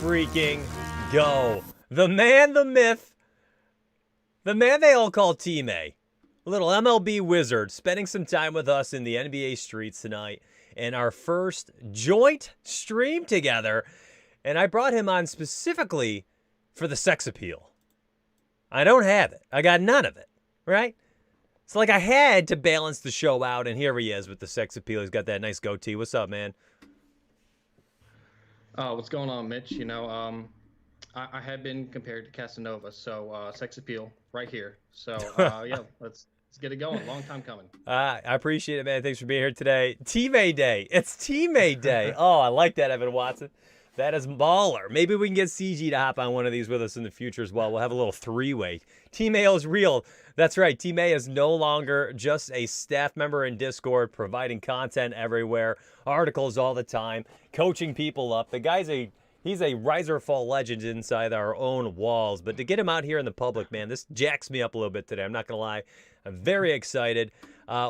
freaking go. The man, the myth, the man they all call Team A. A little MLB wizard spending some time with us in the NBA streets tonight in our first joint stream together. And I brought him on specifically for the sex appeal. I don't have it. I got none of it, right? It's like I had to balance the show out, and here he is with the sex appeal. He's got that nice goatee. What's up, man? What's going on, Mitch? You know, I had been compared to Casanova, so sex appeal right here. So yeah, let's get it going. Long time coming. I appreciate it, man. Thanks for being here today. Teammate Day. It's Teammate Day. Oh, I like that, Evan Watson. That is baller. Maybe we can get CG to hop on one of these with us in the future as well. We'll have a little three-way. Team A is real. That's right. Team A is no longer just a staff member in Discord providing content everywhere, articles all the time, coaching people up. The guy's he's a rise or fall legend inside our own walls. But to get him out here in the public, man, this jacks me up a little bit today. I'm not going to lie. I'm very excited.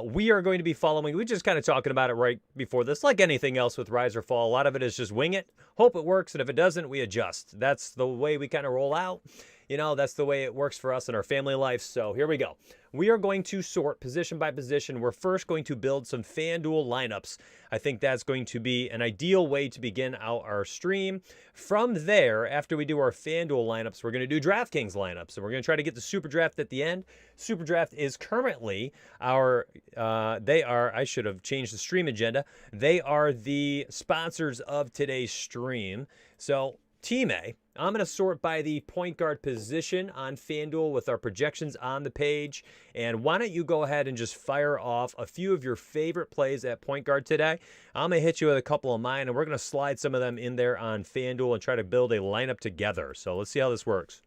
We are going to be following, we just kind of talking about it right before this, like anything else with rise or fall. A lot of it is just wing it, hope it works, and if it doesn't, we adjust. That's the way we kind of roll out. You know, that's the way it works for us in our family life. So here we go. We are going to sort position by position. We're first going to build some FanDuel lineups. I think that's going to be an ideal way to begin out our stream. From there, after we do our FanDuel lineups, we're going to do DraftKings lineups. And we're going to try to get the SuperDraft at the end. SuperDraft is currently our, I should have changed the stream agenda. They are the sponsors of today's stream. So Team A, I'm going to sort by the point guard position on FanDuel with our projections on the page. And why don't you go ahead and just fire off a few of your favorite plays at point guard today. I'm going to hit you with a couple of mine, and we're going to slide some of them in there on FanDuel and try to build a lineup together. So let's see how this works.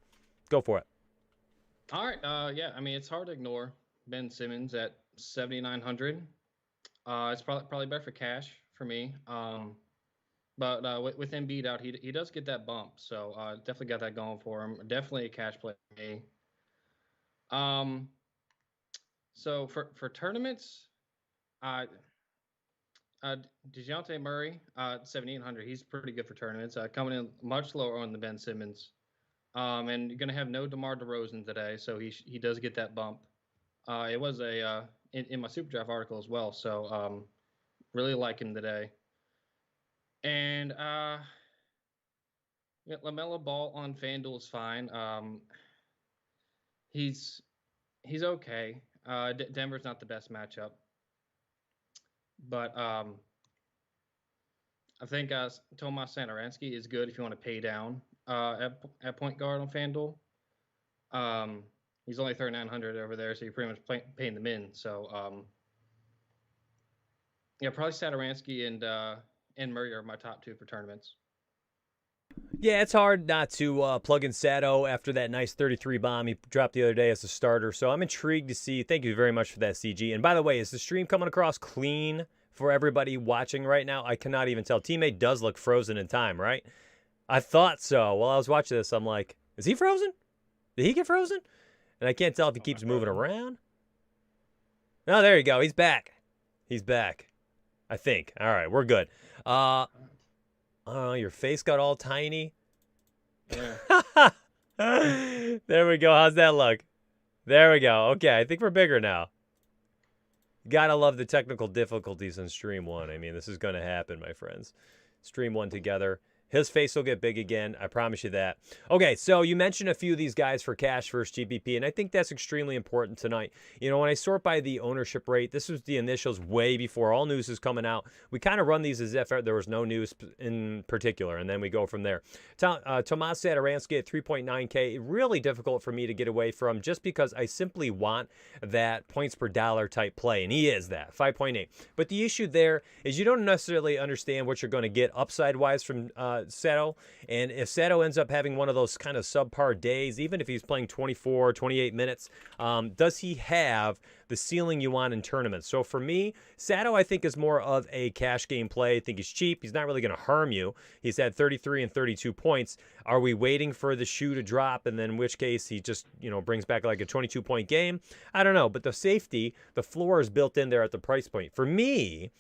Go for it. All right. Yeah, I mean, it's hard to ignore Ben Simmons at 7,900. It's probably better for cash for me. But with Embiid out, he does get that bump, so definitely got that going for him. Definitely a cash play for me. So for tournaments, DeJounte Murray, 7,800. He's pretty good for tournaments. Coming in much lower on the Ben Simmons, and you're gonna have no DeMar DeRozan today, so he does get that bump. It was in my SuperDraft article as well, so really like him today. And LaMelo Ball on FanDuel is fine. He's okay. Denver's not the best matchup, but I think Tomas Satoransky is good if you want to pay down at point guard on FanDuel. He's only 3,900 over there, so you're pretty much paying them in. So yeah, probably Satoransky and Murray are my top two for tournaments. Yeah, it's hard not to plug in Sato after that nice 33 bomb he dropped the other day as a starter. So I'm intrigued to see. Thank you very much for that, CG. And by the way, is the stream coming across clean for everybody watching right now? I cannot even tell. Teammate does look frozen in time, right? I thought so. While I was watching this, I'm like, is he frozen? Did he get frozen? And I can't tell if he keeps moving around. No, there you go. He's back. He's back. I think. All right, we're good. Your face got all tiny. Yeah. There we go. How's that look? There we go. Okay, I think we're bigger now. Gotta love the technical difficulties in Stream 1. I mean, this is going to happen, my friends. Stream 1 together. His face will get big again. I promise you that. Okay, so you mentioned a few of these guys for cash versus GPP, and I think that's extremely important tonight. You know, when I sort by the ownership rate, this was the initials way before all news is coming out. We kind of run these as if there was no news in particular, and then we go from there. Tomas Satoransky at 3.9K, really difficult for me to get away from just because I simply want that points per dollar type play, and he is that, 5.8. But the issue there is you don't necessarily understand what you're going to get upside-wise from Sato, and if Sato ends up having one of those kind of subpar days, even if he's playing 24, 28 minutes, does he have the ceiling you want in tournaments? So for me, Sato I think is more of a cash game play. I think he's cheap. He's not really going to harm you. He's had 33 and 32 points. Are we waiting for the shoe to drop, and then in which case he just, you know, brings back like a 22-point game? I don't know, but the safety, the floor is built in there at the price point. For me,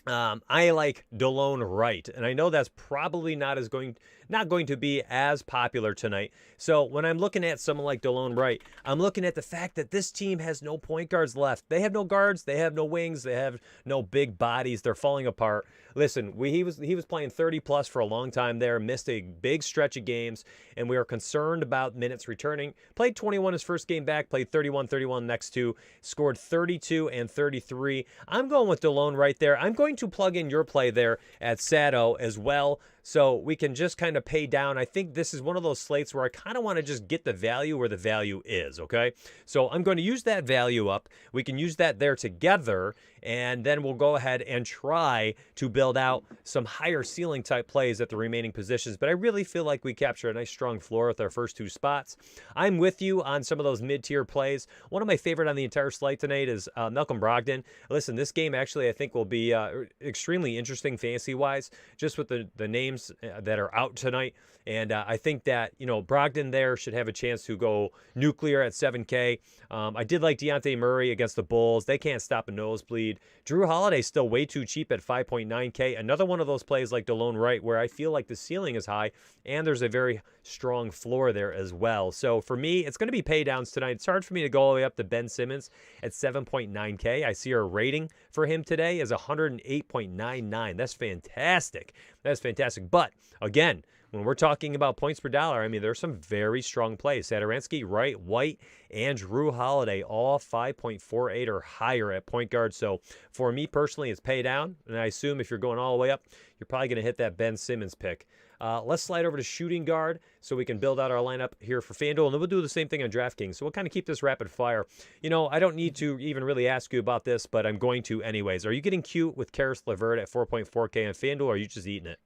I like DeLone Wright, and I know that's probably not going to be as popular tonight. So when I'm looking at someone like DeLone Wright, I'm looking at the fact that this team has no point guards left. They have no guards, they have no wings, they have no big bodies. They're falling apart. Listen, he was playing 30 plus for a long time there, missed a big stretch of games, and we are concerned about minutes returning. Played 21 his first game back, played 31 next two, scored 32 and 33. I'm going with DeLone Wright there. I'm going to plug in your play there at Sado as well, so we can just kind of pay down. I think this is one of those slates where I kind of want to just get the value where the value is, okay? So I'm going to use that value up. We can use that there together, and then we'll go ahead and try to build out some higher ceiling type plays at the remaining positions. But I really feel like we captured a nice strong floor with our first two spots. I'm with you on some of those mid-tier plays. One of my favorite on the entire slate tonight is Malcolm Brogdon. Listen, this game actually I think will be extremely interesting fantasy-wise, just with the names that are out tonight. And I think that, you know, Brogdon there should have a chance to go nuclear at 7K. I did like Dejounte Murray against the Bulls. They can't stop a nosebleed. Drew Holiday still way too cheap at 5.9K. Another one of those plays like DeLone Wright where I feel like the ceiling is high and there's a very strong floor there as well. So for me, it's going to be pay downs tonight. It's hard for me to go all the way up to Ben Simmons at 7.9K. I see our rating for him today is 108.99. That's fantastic. That's fantastic. But again, when we're talking about points per dollar, I mean, there's some very strong plays. Satoransky, Wright, White, and Drew Holiday, all 5.48 or higher at point guard. So for me personally, it's pay down. And I assume if you're going all the way up, you're probably going to hit that Ben Simmons pick. Let's slide over to shooting guard so we can build out our lineup here for Fanduel. And then we'll do the same thing on DraftKings. So we'll kind of keep this rapid fire. You know, I don't need to even really ask you about this, but I'm going to anyways. Are you getting cute with Karis LeVert at 4.4K on Fanduel, or are you just eating it?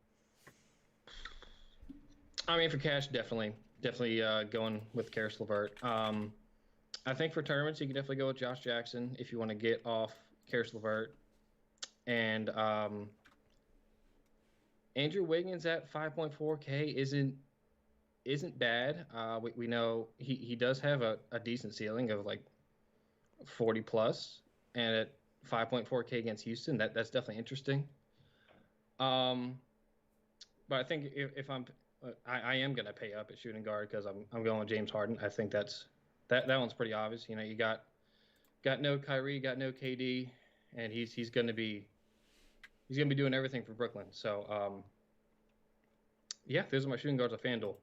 I mean, for cash, definitely going with Karis LeVert. I think for tournaments, you can definitely go with Josh Jackson if you want to get off Karis LeVert. And Andrew Wiggins at 5.4K isn't bad. We know he does have a decent ceiling of like 40 plus, and at 5.4K against Houston, that's definitely interesting. But I think if I am going to pay up at shooting guard because I'm going with James Harden. I think that one's pretty obvious. You know, you got no Kyrie, got no KD, and he's going to be doing everything for Brooklyn. So yeah, those are my shooting guards at FanDuel.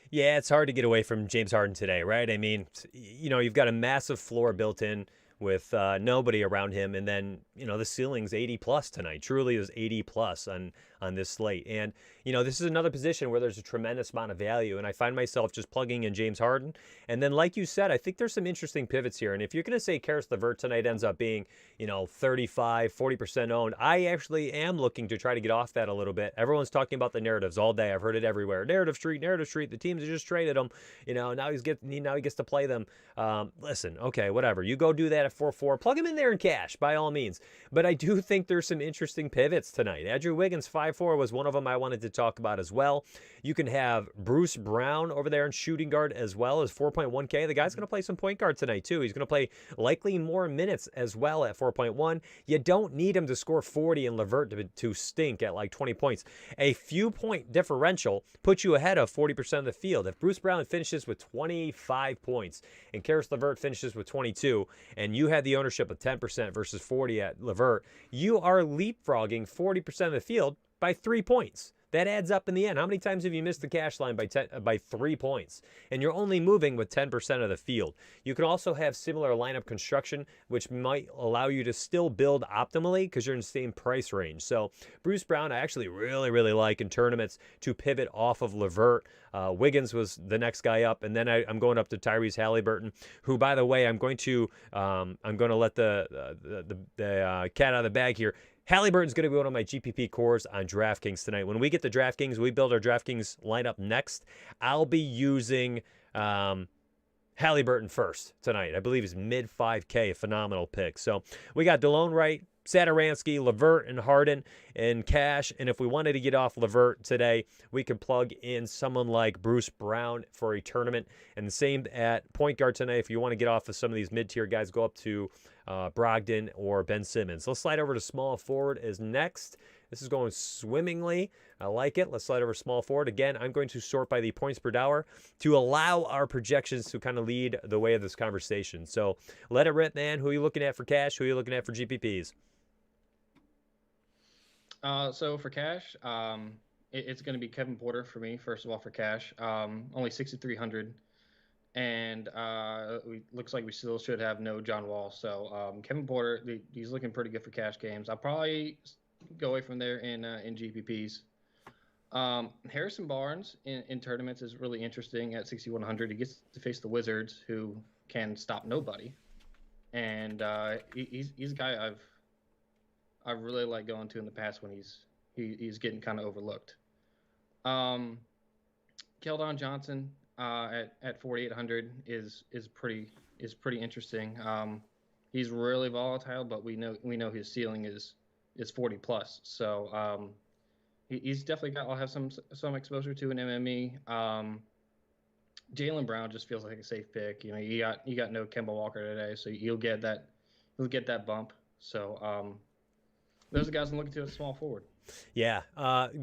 Yeah, it's hard to get away from James Harden today, right? I mean, you know, you've got a massive floor built in with nobody around him, and then, you know, the ceiling's 80 plus tonight. Truly is 80 plus on this slate. And, you know, this is another position where there's a tremendous amount of value, and I find myself just plugging in James Harden. And then, like you said, I think there's some interesting pivots here. And if you're going to say Karis LeVert tonight ends up being, you know, 35, 40% owned, I actually am looking to try to get off that a little bit. Everyone's talking about the narratives all day. I've heard it everywhere. Narrative street. The teams have just traded him. You know, now he gets to play them. Listen, okay, whatever. You go do that at 4-4. Plug him in there in cash, by all means. But I do think there's some interesting pivots tonight. Andrew Wiggins, 5'4", was one of them I wanted to talk about as well. You can have Bruce Brown over there in shooting guard as well as 4.1K. The guy's going to play some point guard tonight, too. He's going to play likely more minutes as well at 4.1. You don't need him to score 40 and LeVert to stink at like 20 points. A few point differential puts you ahead of 40% of the field. If Bruce Brown finishes with 25 points and Karis LeVert finishes with 22, and you had the ownership of 10% versus 40 at LeVert, you are leapfrogging 40% of the field by 3 points. That adds up in the end. How many times have you missed the cash line by 3 points? And you're only moving with 10% of the field. You can also have similar lineup construction, which might allow you to still build optimally because you're in the same price range. So Bruce Brown, I actually really, really like in tournaments to pivot off of LeVert. Wiggins was the next guy up, and then I'm going up to Tyrese Halliburton, who, by the way, I'm going to let the cat out of the bag here. Halliburton's going to be one of my GPP cores on DraftKings tonight. When we get to DraftKings, we build our DraftKings lineup next. I'll be using Halliburton first tonight. I believe he's mid 5K, phenomenal pick. So we got DeLone Wright, Satoransky, LeVert, and Harden in cash. And if we wanted to get off LeVert today, we could plug in someone like Bruce Brown for a tournament. And the same at point guard tonight. If you want to get off of some of these mid-tier guys, go up to Brogdon or Ben Simmons. Let's slide over to small forward is next. This is going swimmingly. I like it. Let's slide over small forward. Again, I'm going to sort by the points per dollar to allow our projections to kind of lead the way of this conversation. So let it rip, man. Who are you looking at for cash? Who are you looking at for GPPs? So for cash, it's going to be Kevin Porter for me, first of all, for cash. Only 6,300. And looks like we still should have no John Wall. So Kevin Porter, he's looking pretty good for cash games. I'll probably go away from there in GPPs. Harrison Barnes in tournaments is really interesting at 6,100. He gets to face the Wizards, who can stop nobody. And he's a guy I've really liked going to in the past when he's getting kind of overlooked. Keldon Johnson at 4,800 is pretty interesting. He's really volatile, but we know his ceiling is 40 plus. So he's definitely I'll have some exposure to an MME. Jaylen Brown just feels like a safe pick. You know, you got no Kemba Walker today, so you'll get that bump. So those are the guys I'm looking to at small forward. Yeah,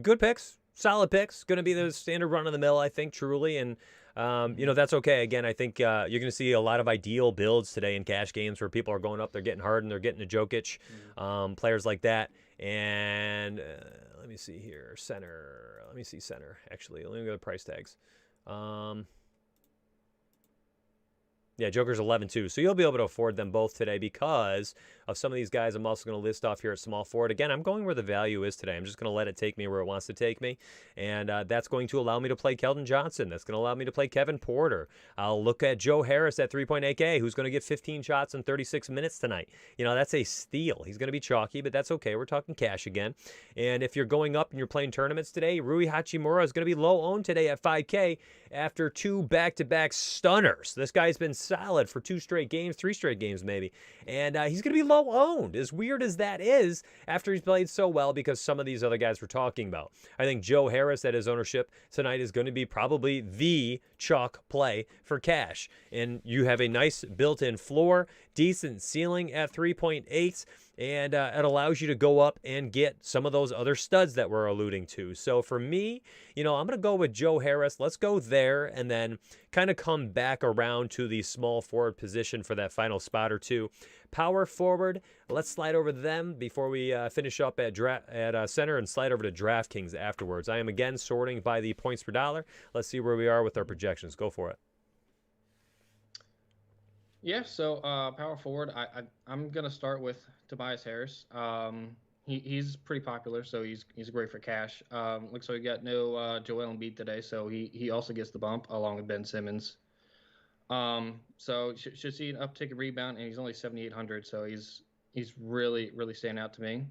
good picks, solid picks. Going to be the standard run of the mill, I think, truly, and that's okay. Again, I think you're going to see a lot of ideal builds today in cash games where people are going up, they're getting Harden, they're getting a Jokic, players like that. And let me see here, center. Let me see center. Actually, let me go to price tags. Yeah, Joker's 11 too. So you'll be able to afford them both today because of some of these guys I'm also going to list off here at small forward. Again, I'm going where the value is today. I'm just going to let it take me where it wants to take me. And that's going to allow me to play Keldon Johnson. That's going to allow me to play Kevin Porter. I'll look at Joe Harris at 3.8K, who's going to get 15 shots in 36 minutes tonight. You know, that's a steal. He's going to be chalky, but that's okay. We're talking cash again. And if you're going up and you're playing tournaments today, Rui Hachimura is going to be low owned today at 5K after 2 back-to-back stunners. This guy's been solid for 2 straight games, 3 straight games maybe. And he's going to be low owned, as weird as that is, after he's played so well because some of these other guys we're talking about. I think Joe Harris at his ownership tonight is going to be probably the chalk play for cash. And you have a nice built-in floor, decent ceiling at 3.8. And it allows you to go up and get some of those other studs that we're alluding to. So for me, I'm going to go with Joe Harris. Let's go there and then kind of come back around to the small forward position for that final spot or two. Power forward, let's slide over them before we finish up at center and slide over to DraftKings afterwards. I am again sorting by the points per dollar. Let's see where we are with our projections. Go for it. Yeah, so power forward, I'm going to start with Tobias Harris. He's pretty popular, so he's great for cash. Looks like we got no Joel Embiid today, so he also gets the bump along with Ben Simmons. So should see an uptick in rebound, and he's only 7,800, so he's really standing out to me.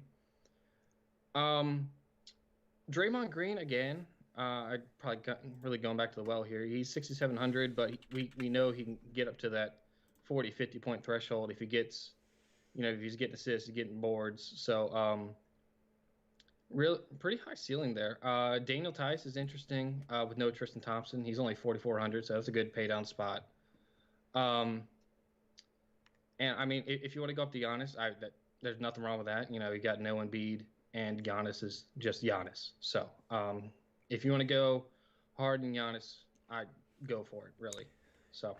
Draymond Green again. I probably really going back to the well here. He's 6,700, but we know he can get up to that 40, 50 point threshold if he gets, if he's getting assists, he's getting boards. So pretty high ceiling there. Daniel Tice is interesting with no Tristan Thompson. He's only 4,400, so that's a good pay down spot. And I mean, if you want to go up to Giannis, there's nothing wrong with that. You got no Embiid, and Giannis is just Giannis. So if you want to go hard and Giannis, I'd go for it, really. So.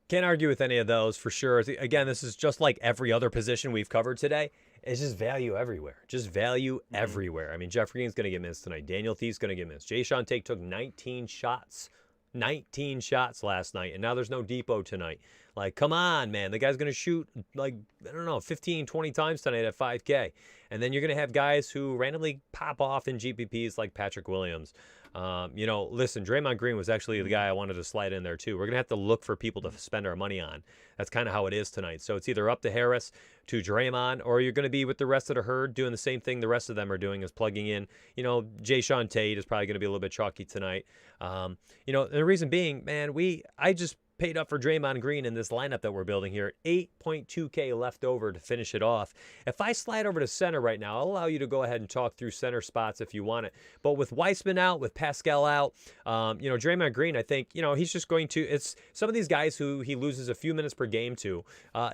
Can't argue with any of those for sure. Again, this is just like every other position we've covered today. It's just value everywhere. Just value everywhere. I mean, Jeff Green's going to get missed tonight. Daniel Thie's going to get missed. Jayshawn Tate took 19 shots. 19 shots last night, and now there's no Depot tonight. Like, come on, man. The guy's going to shoot, 15, 20 times tonight at 5K. And then you're going to have guys who randomly pop off in GPPs like Patrick Williams. Listen, Draymond Green was actually the guy I wanted to slide in there too. We're going to have to look for people to spend our money on. That's kind of how it is tonight. So it's either up to Harris, to Draymond, or you're going to be with the rest of the herd doing the same thing the rest of them are doing, is plugging in. Jayshawn Tate is probably going to be a little bit chalky tonight. The reason being, man, I just paid up for Draymond Green in this lineup that we're building here. 8.2K left over to finish it off. If I slide over to center right now, I'll allow you to go ahead and talk through center spots if you want it. But with Weissman out, with Pascal out, Draymond Green, I think, he's just going to, it's some of these guys who he loses a few minutes per game to,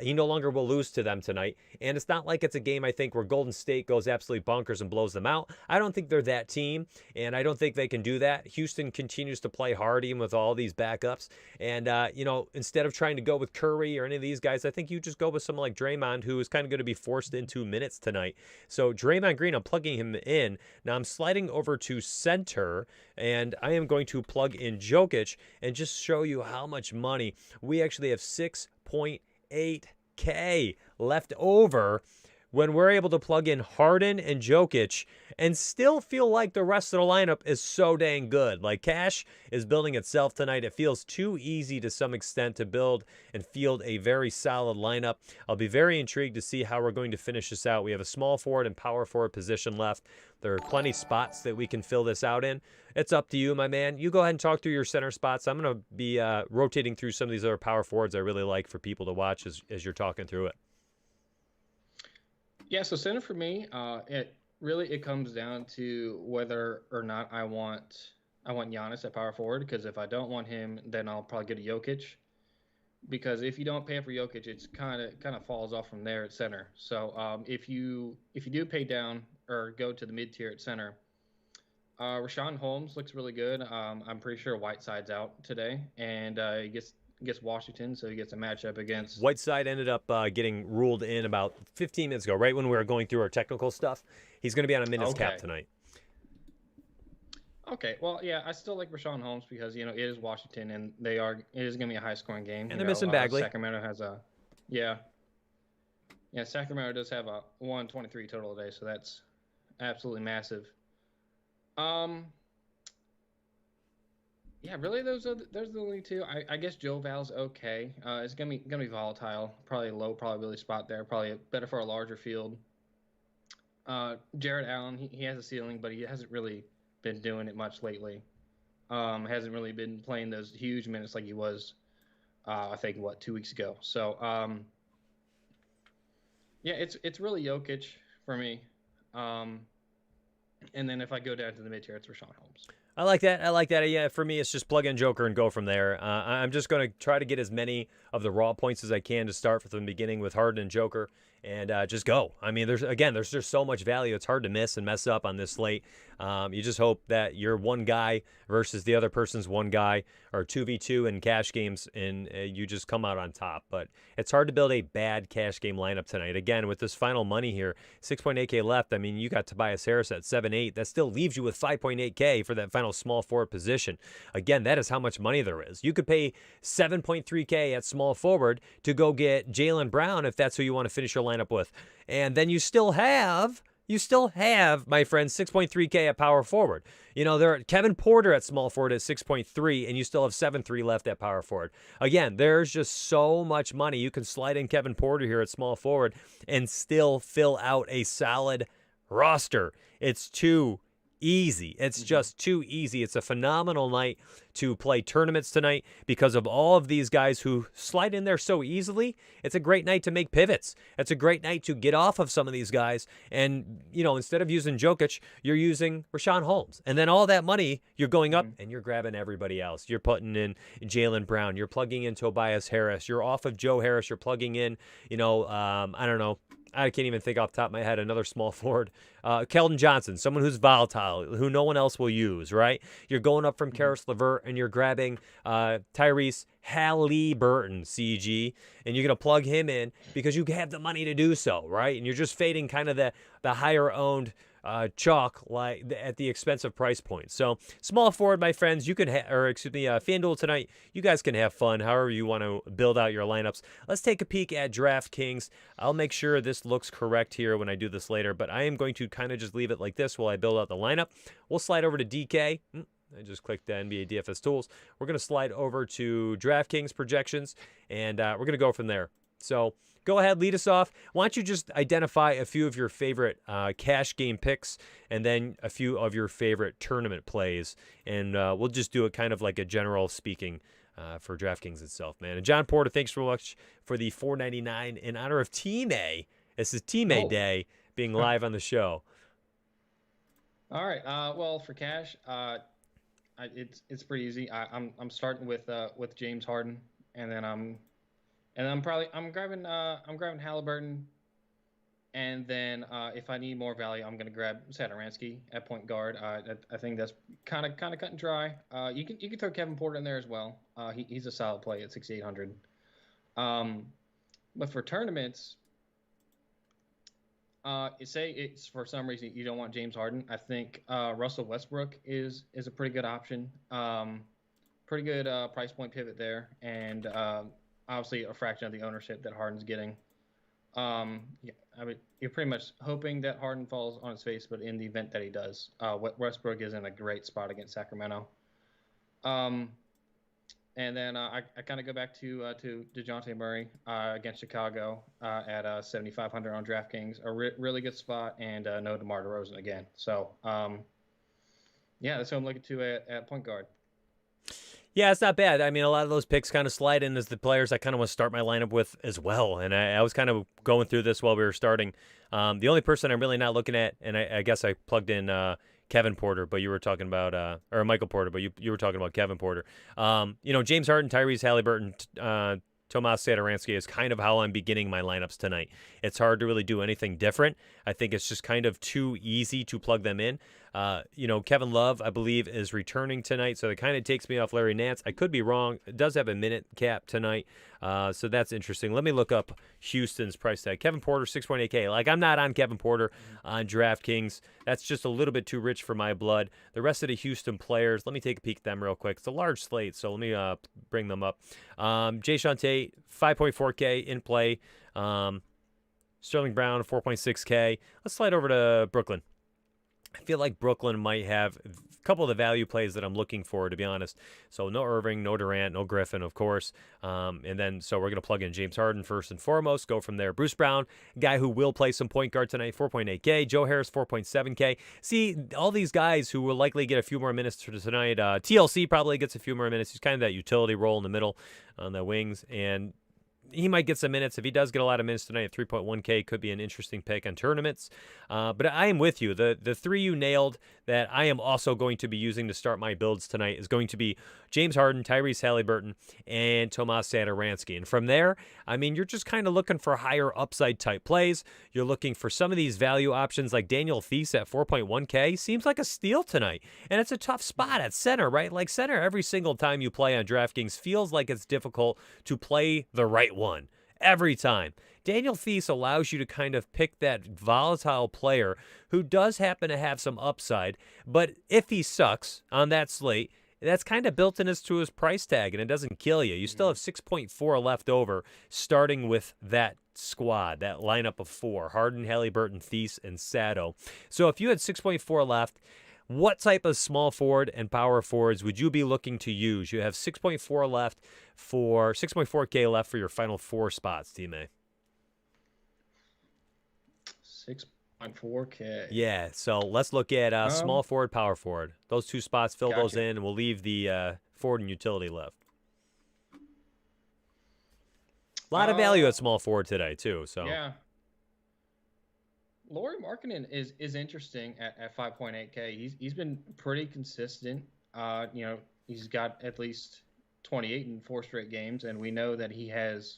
he no longer will lose to them tonight. And it's not like it's a game, I think, where Golden State goes absolutely bonkers and blows them out. I don't think they're that team, and I don't think they can do that. Houston continues to play hard even with all these backups. And, instead of trying to go with Curry or any of these guys, I think you just go with someone like Draymond, who is kind of going to be forced into minutes tonight. So Draymond Green, I'm plugging him in. Now I'm sliding over to center, and I am going to plug in Jokic and just show you how much money. We actually have 6.8K left over when we're able to plug in Harden and Jokic and still feel like the rest of the lineup is so dang good. Like, cash is building itself tonight. It feels too easy to some extent to build and field a very solid lineup. I'll be very intrigued to see how we're going to finish this out. We have a small forward and power forward position left. There are plenty spots that we can fill this out in. It's up to you, my man. You go ahead and talk through your center spots. I'm going to be rotating through some of these other power forwards I really like for people to watch as you're talking through it. Yeah, so center for me, it comes down to whether or not I want Giannis at power forward, because if I don't want him, then I'll probably get a Jokic. Because if you don't pay for Jokic, it's kind of falls off from there at center. So if you do pay down or go to the mid tier at center, Rashawn Holmes looks really good. I'm pretty sure Whiteside's out today, and he gets Washington, so he gets a matchup against. Whiteside ended up getting ruled in about 15 minutes ago, right when we were going through our technical stuff. He's going to be on a minutes cap tonight. Okay, well, yeah, I still like Rashawn Holmes because it is Washington, and it is going to be a high scoring game. And they're missing Bagley. Sacramento has Sacramento does have a 123 total today, so that's absolutely massive. Yeah, really, those are the only two. I guess Joe Val's okay. It's gonna be volatile. Probably a low probability spot there. Probably better for a larger field. Jared Allen, he has a ceiling, but he hasn't really been doing it much lately. Hasn't really been playing those huge minutes like he was. I think 2 weeks ago. So yeah, it's really Jokic for me. And then if I go down to the mid tier, it's Rashawn Holmes. I like that. Yeah, for me, it's just plug in Joker and go from there. I'm just going to try to get as many of the raw points as I can to start from the beginning with Harden and Joker, and just go. I mean, there's just so much value. It's hard to miss and mess up on this slate. You just hope that you're one guy versus the other person's one guy, or 2v2 in cash games, and you just come out on top. But it's hard to build a bad cash game lineup tonight. Again, with this final money here, 6.8K left. I mean, you got Tobias Harris at 7.8. That still leaves you with 5.8K for that final small forward position. Again, that is how much money there is. You could pay 7.3K at small forward to go get Jaylen Brown if that's who you want to finish your lineup with. And then you still have, my friends, 6.3K at power forward. There are Kevin Porter at small forward at 6.3, and you still have 7.3 left at power forward. Again, there's just so much money. You can slide in Kevin Porter here at small forward and still fill out a solid roster. It's too easy. It's just too easy. It's a phenomenal night to play tournaments tonight because of all of these guys who slide in there so easily. It's a great night to make pivots. It's a great night to get off of some of these guys. And, instead of using Jokic, you're using Rashawn Holmes. And then all that money, you're going up and you're grabbing everybody else. You're putting in Jaylen Brown. You're plugging in Tobias Harris. You're off of Joe Harris. You're plugging in, I don't know. I can't even think off the top of my head, another small forward. Keldon Johnson, someone who's volatile, who no one else will use, right? You're going up from Karis LeVert and you're grabbing Tyrese Halliburton, CG, and you're going to plug him in because you have the money to do so, right? And you're just fading kind of the higher-owned chalk at the expensive price point. So small forward, my friends, you can FanDuel tonight. You guys can have fun however you want to build out your lineups. Let's take a peek at DraftKings. I'll make sure this looks correct here when I do this later, but I am going to kind of just leave it like this while I build out the lineup. We'll slide over to DK. I just clicked the NBA DFS tools. We're going to slide over to DraftKings projections, and we're going to go from there. So go ahead, lead us off. Why don't you just identify a few of your favorite cash game picks and then a few of your favorite tournament plays, and we'll just do it kind of like a general speaking for DraftKings itself, man. And John Porter, thanks so much for the $4.99 in honor of Team A. This is Team A Day being live on the show. All right. Well, for cash, it's pretty easy. I'm starting with James Harden, and then I'm grabbing Halliburton, and then if I need more value, I'm gonna grab Satoransky at point guard. I think that's kind of cut and dry. You can throw Kevin Porter in there as well. He's a solid play at 6,800. But for tournaments, say it's for some reason you don't want James Harden. I think Russell Westbrook is a pretty good option. Pretty good price point pivot there, and obviously a fraction of the ownership that Harden's getting. Yeah, I mean, you're pretty much hoping that Harden falls on his face, but in the event that he does, Westbrook is in a great spot against Sacramento. And then I kind of go back to DeJounte Murray against Chicago at 7,500 on DraftKings, a really good spot, and no DeMar DeRozan again. So, yeah, that's what I'm looking to at point guard. Yeah, it's not bad. I mean, a lot of those picks kind of slide in as the players I kind of want to start my lineup with as well. And I was kind of going through this while we were starting. The only person I'm really not looking at, and I guess I plugged in Kevin Porter, but you were talking about, or Michael Porter, but you were talking about Kevin Porter. James Harden, Tyrese Halliburton, Tomas Satoransky is kind of how I'm beginning my lineups tonight. It's hard to really do anything different. I think it's just kind of too easy to plug them in. Kevin Love, I believe, is returning tonight, so it kind of takes me off Larry Nance. I could be wrong. It does have a minute cap tonight, so that's interesting. Let me look up Houston's price tag. Kevin Porter, 6.8K. Like, I'm not on Kevin Porter on DraftKings. That's just a little bit too rich for my blood. The rest of the Houston players, let me take a peek at them real quick. It's a large slate, so let me bring them up. Jae'Sean Tate, 5.4K in play. Sterling Brown, 4.6K. Let's slide over to Brooklyn. I feel like Brooklyn might have a couple of the value plays that I'm looking for, to be honest. So no Irving, no Durant, no Griffin, of course. So we're going to plug in James Harden first and foremost. Go from there. Bruce Brown, guy who will play some point guard tonight, 4.8K. Joe Harris, 4.7K. See, all these guys who will likely get a few more minutes for tonight. TLC probably gets a few more minutes. He's kind of that utility role in the middle on the wings. And he might get some minutes. If he does get a lot of minutes tonight at 3.1K, could be an interesting pick on tournaments. But I am with you. The three you nailed that I am also going to be using to start my builds tonight is going to be James Harden, Tyrese Halliburton, and Tomas Satoransky. And from there, I mean, you're just kind of looking for higher upside type plays. You're looking for some of these value options like Daniel Theis at 4.1K. Seems like a steal tonight. And it's a tough spot at center, right? Like center, every single time you play on DraftKings feels like it's difficult to play the right one. Every time. Daniel Theis allows you to kind of pick that volatile player who does happen to have some upside, but if he sucks on that slate, that's kind of built into his price tag, and it doesn't kill you. You still have 6.4 left over, starting with that squad, that lineup of four: Harden, Halliburton, Theis, and Sato. So if you had 6.4 left, what type of small forward and power forwards would you be looking to use? You have 6.4 left for 6.4K left for your final four spots, Team A. 6.4K. Yeah, so let's look at small forward, power forward. Those two spots, fill those in, and we'll leave the forward and utility left. A lot of value at small forward today, too. So yeah. Lauri Markkanen is interesting at 5.8K. He's been pretty consistent. He's got at least 28 in 4 straight games, and we know that he has,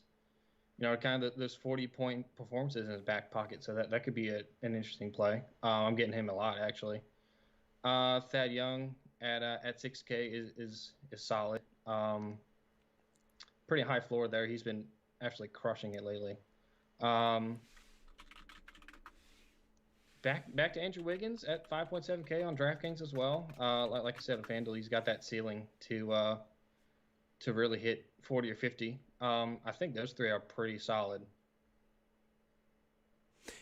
kind of those 40-point performances in his back pocket. So that could be an interesting play. I'm getting him a lot, actually. Thad Young at 6K is solid. Pretty high floor there. He's been actually crushing it lately. Back to Andrew Wiggins at 5.7K on DraftKings as well. Like I said, on FanDuel, he's got that ceiling to really hit 40 or 50. I think those three are pretty solid.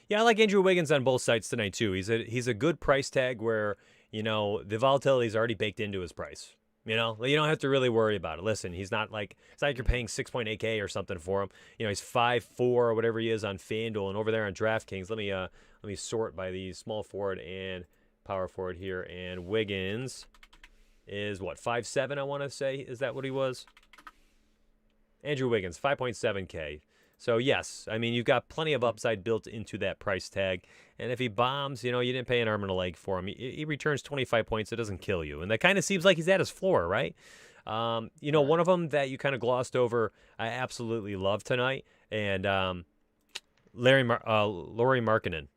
Yeah, I like Andrew Wiggins on both sides tonight too. He's a good price tag where the volatility is already baked into his price. You don't have to really worry about it. Listen, it's not like you're paying 6.8K or something for him. He's 5'4" or whatever he is on FanDuel, and over there on DraftKings. Let me sort by the small forward and power forward here. And Wiggins is what, 5'7", I want to say. Is that what he was? Andrew Wiggins, 5.7K. So, yes, I mean, you've got plenty of upside built into that price tag. And if he bombs, you didn't pay an arm and a leg for him. He returns 25 points. It doesn't kill you. And that kind of seems like he's at his floor, right? One of them that you kind of glossed over, I absolutely love tonight. And Laurie Markkinen,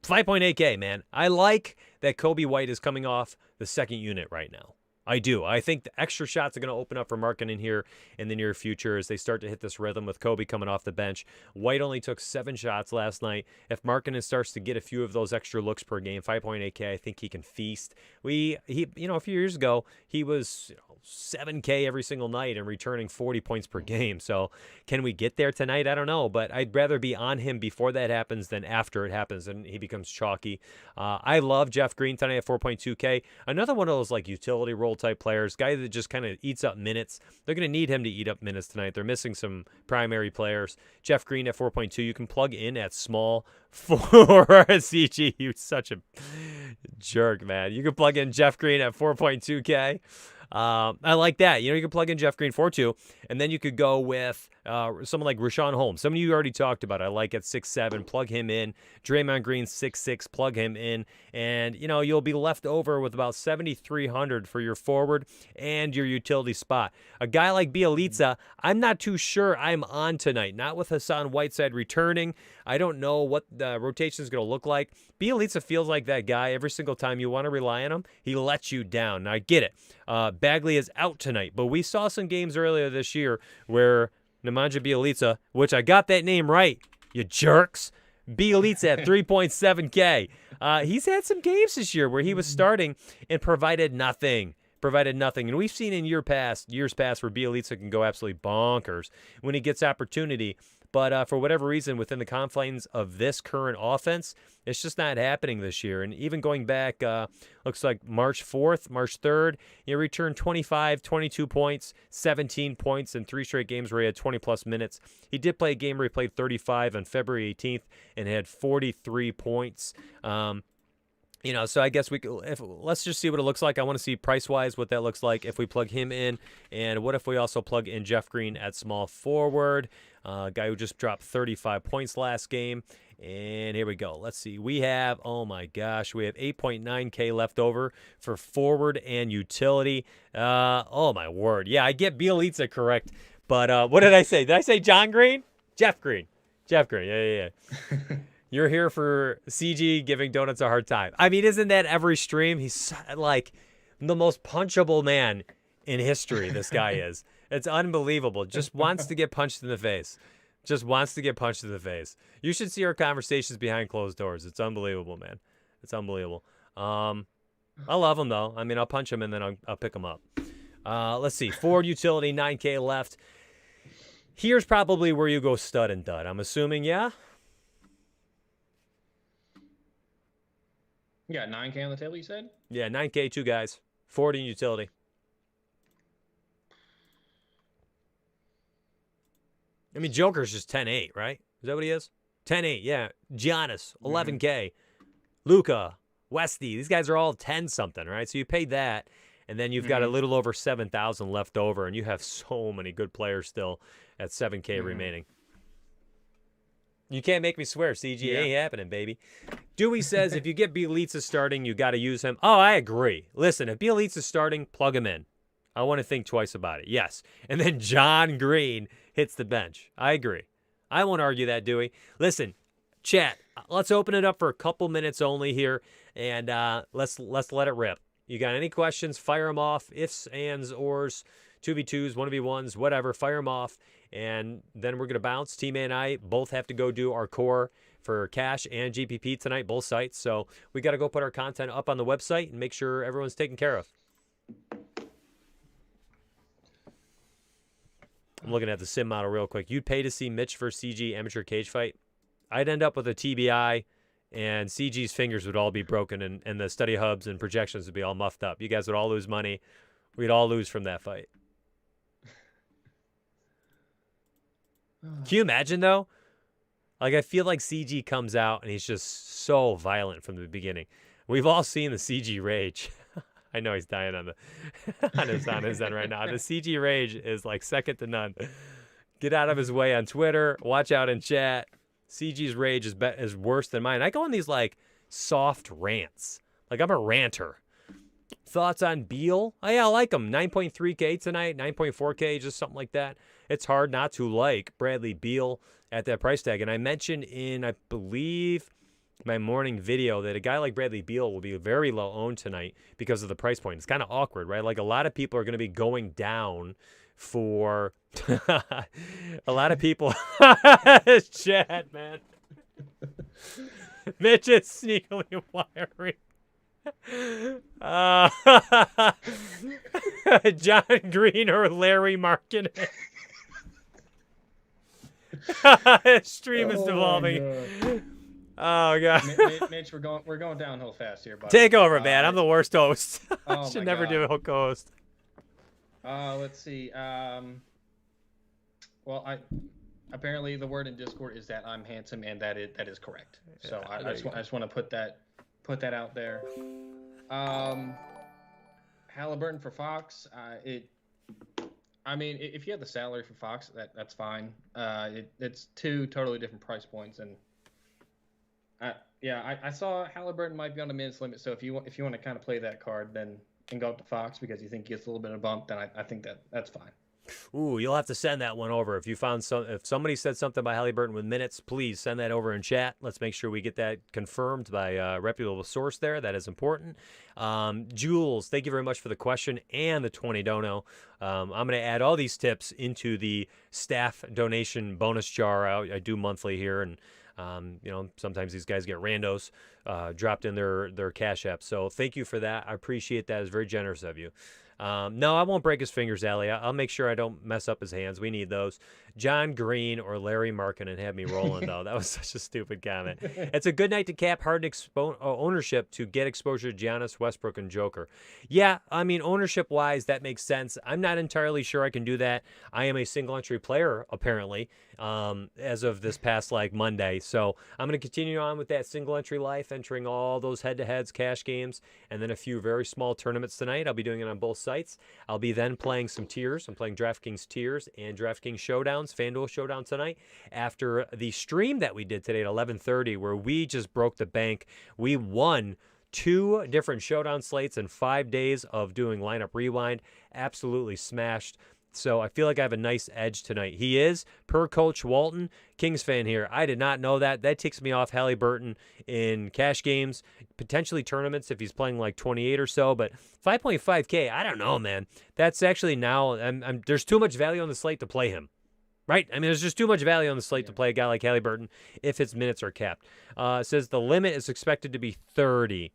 5.8K, man. I like that Kobe White is coming off the second unit right now. I do. I think the extra shots are going to open up for Markkinen here in the near future as they start to hit this rhythm with Kobe coming off the bench. White only took 7 shots last night. If Markkinen starts to get a few of those extra looks per game, 5.8K, I think he can feast. A few years ago, he was 7K every single night and returning 40 points per game. So can we get there tonight? I don't know, but I'd rather be on him before that happens than after it happens and he becomes chalky. I love Jeff Green tonight at 4.2K. Another one of those like utility role type players, guy that just kind of eats up minutes. They're going to need him to eat up minutes tonight. They're missing some primary players. Jeff Green at 4.2. You can plug in at small for CG. You're such a jerk, man. You can plug in Jeff Green at 4.2K. I like that. You can plug in Jeff Green 4.2, and then you could go with someone like Rashawn Holmes. Some of you already talked about. I like at 6.7. Plug him in. Draymond Green 6.6. Plug him in, and you'll be left over with about 7,300 for your forward and your utility spot. A guy like Bjelica, I'm not too sure I'm on tonight. Not with Hassan Whiteside returning. I don't know what the rotation is going to look like. Bjelica feels like that guy. Every single time you want to rely on him, he lets you down. Now, I get it. Bagley is out tonight, but we saw some games earlier this year where Nemanja Bjelica, which I got that name right, you jerks, Bjelica at 3.7K. He's had some games this year where he was starting and provided nothing. And we've seen in years past where Bjelica can go absolutely bonkers when he gets opportunity. But for whatever reason, within the confines of this current offense, it's just not happening this year. And even going back, looks like March 4th, March 3rd, he returned 25, 22 points, 17 points in 3 straight games where he had 20-plus minutes. He did play a game where he played 35 on February 18th and had 43 points. So I guess let's just see what it looks like. I want to see price-wise what that looks like if we plug him in. And what if we also plug in Jeff Green at small forward, guy who just dropped 35 points last game. And here we go. Let's see. We have 8.9K left over for forward and utility. Oh, my word. Yeah, I get Bjelica correct. But what did I say? Did I say John Green? Jeff Green. Yeah. You're here for CG giving Donuts a hard time. I mean, isn't that every stream? He's like the most punchable man in history, this guy is. It's unbelievable. Just wants to get punched in the face. You should see our conversations behind closed doors. It's unbelievable, man. It's unbelievable. I love him, though. I mean, I'll punch him and then I'll pick him up. Let's see. Forward utility, 9K left. Here's probably where you go stud and dud. I'm assuming, yeah? You got 9K on the table, you said? Yeah, 9K, 2 guys. Forward and utility. I mean, Joker's just 10.8, right? Is that what he is? 10.8, yeah. Giannis, 11K. Luka, Westy. These guys are all 10-something, right? So you paid that, and then you've got a little over 7,000 left over, and you have so many good players still at 7K remaining. You can't make me swear. CG ain't happening, baby. Dewey says if you get Bjelica starting, you got to use him. Oh, I agree. Listen, if Bjelica's starting, plug him in. I want to think twice about it. Yes. And then John Green hits the bench. I agree. I won't argue that, Dewey. Listen, chat, let's open it up for a couple minutes only here, and let's let it rip. You got any questions? Fire them off. Ifs, ands, ors, 2v2s, 1v1s, whatever. Fire them off. And then we're going to bounce. T-Man and I both have to go do our core for cash and GPP tonight, both sites. So we got to go put our content up on the website and make sure everyone's taken care of. I'm looking at the sim model real quick. You'd pay to see Mitch versus CG amateur cage fight. I'd end up with a TBI, and CG's fingers would all be broken, and the study hubs and projections would be all muffed up. You guys would all lose money. We'd all lose from that fight. Can you imagine, though? Like, I feel like CG comes out, and he's just so violent from the beginning. We've all seen the CG rage. I know he's dying on his end right now. The CG rage is like second to none. Get out of his way on Twitter. Watch out in chat. CG's rage is worse than mine. I go on these like soft rants. Like I'm a ranter. Thoughts on Beal? Oh, yeah, I like him. 9.3K tonight, 9.4K, just something like that. It's hard not to like Bradley Beal at that price tag. And I mentioned in, I believe, my morning video that a guy like Bradley Beal will be very low owned tonight because of the price point. It's kind of awkward, right? Like a lot of people are going to be going down for a lot of people. Chad, man. Mitch is sneakily wiring. John Green or Larry Markkinen. Stream is devolving. Oh god. Mitch, we're going downhill fast here, buddy. Take over, man. I'm the worst host. Oh Should never do a co-host. Let's see. Well, apparently the word in Discord is that I'm handsome, and that is correct. So I just want to put that out there. Halliburton for Fox. I mean, if you have the salary for Fox, that's fine. It's two totally different price points, and I saw Halliburton might be on the minutes limit. So if you want to kind of play that card, then and go up to Fox because you think he gets a little bit of bump, then I think that's fine. Ooh, you'll have to send that one over. If somebody said something about Halliburton with minutes, please send that over in chat. Let's make sure we get that confirmed by a reputable source there. That is important. Jules, thank you very much for the question and the 20 dono. I'm going to add all these tips into the staff donation bonus jar I do monthly here, and sometimes these guys get randos dropped in their Cash App. So thank you for that. I appreciate that. It's very generous of you. No, I won't break his fingers, Allie. I'll make sure I don't mess up his hands. We need those. John Green or Larry Markkinen had me rolling, though. That was such a stupid comment. It's a good night to cap hard ownership to get exposure to Giannis, Westbrook, and Joker. Yeah, I mean, ownership-wise, that makes sense. I'm not entirely sure I can do that. I am a single-entry player, apparently, as of this past, Monday. So I'm going to continue on with that single-entry life, entering all those head-to-heads, cash games, and then a few very small tournaments tonight. I'll be doing it on both sites. I'll be then playing some tiers. I'm playing DraftKings tiers and DraftKings showdowns, FanDuel showdown tonight after the stream that we did today at 11:30 where we just broke the bank. We won 2 different showdown slates in 5 days of doing lineup rewind. Absolutely smashed. So I feel like I have a nice edge tonight. He is, per Coach Walton, Kings fan here. I did not know that. That takes me off Halliburton in cash games, potentially tournaments if he's playing 28 or so. But 5.5K, I don't know, man. That's actually now, there's too much value on the slate to play him. Right? I mean, there's just too much value on the slate to play a guy like Halliburton if his minutes are capped. It says the limit is expected to be 30.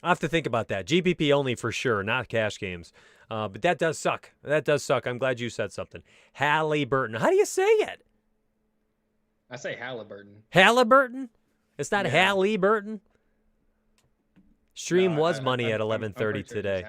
I'll have to think about that. GPP only for sure, not cash games. But that does suck. That does suck. I'm glad you said something. Halliburton. How do you say it? I say Halliburton. Halliburton? It's not Halliburton? Stream was money at 11:30 today.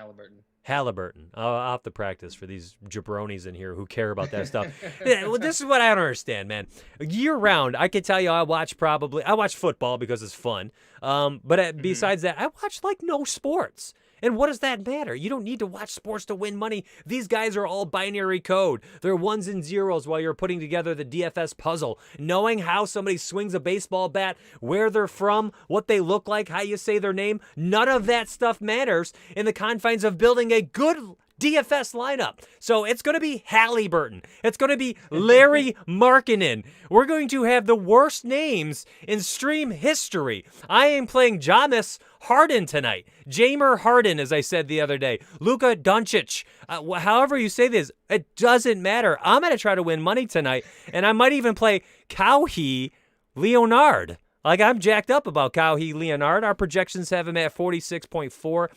Halliburton. I'll have to practice for these jabronis in here who care about that stuff. Yeah, well, this is what I don't understand, man. Year round, I can tell you I watch football because it's fun. But besides that, I watch no sports. And what does that matter? You don't need to watch sports to win money. These guys are all binary code. They're ones and zeros while you're putting together the DFS puzzle. Knowing how somebody swings a baseball bat, where they're from, what they look like, how you say their name, none of that stuff matters in the confines of building a good DFS lineup. So it's going to be Halliburton. It's going to be Larry Markkinen. We're going to have the worst names in stream history. I am playing James Harden tonight. Jamer Harden, as I said the other day. Luka Doncic. However you say this, it doesn't matter. I'm going to try to win money tonight, and I might even play Kauhi Leonard. I'm jacked up about Kauhi Leonard. Our projections have him at 46.4.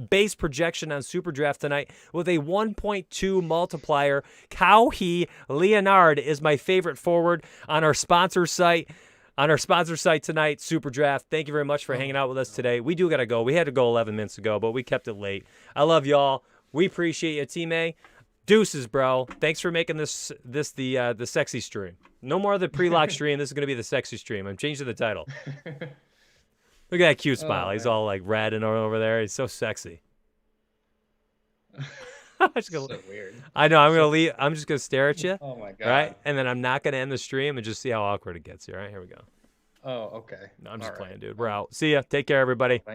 Base projection on SuperDraft tonight with a 1.2 multiplier. Kauhi Leonard is my favorite forward on our sponsor site. On our sponsor site tonight, SuperDraft. Thank you very much for hanging out with us today. We do got to go. We had to go 11 minutes ago, but we kept it late. I love y'all. We appreciate you, Team A. Deuces, bro. Thanks for making this the sexy stream. No more of the pre-lock stream. This is going to be the sexy stream. I'm changing the title. Look at that cute smile. He's all ratting over there. He's so sexy. I'm just gonna, So weird. I know. I'm gonna leave. I'm just gonna stare at you. Oh my god. Right, and then I'm not gonna end the stream and just see how awkward it gets. All right, here we go. Oh, okay. No, I'm just All playing, right. dude. We're out. See ya. Take care, everybody. Thank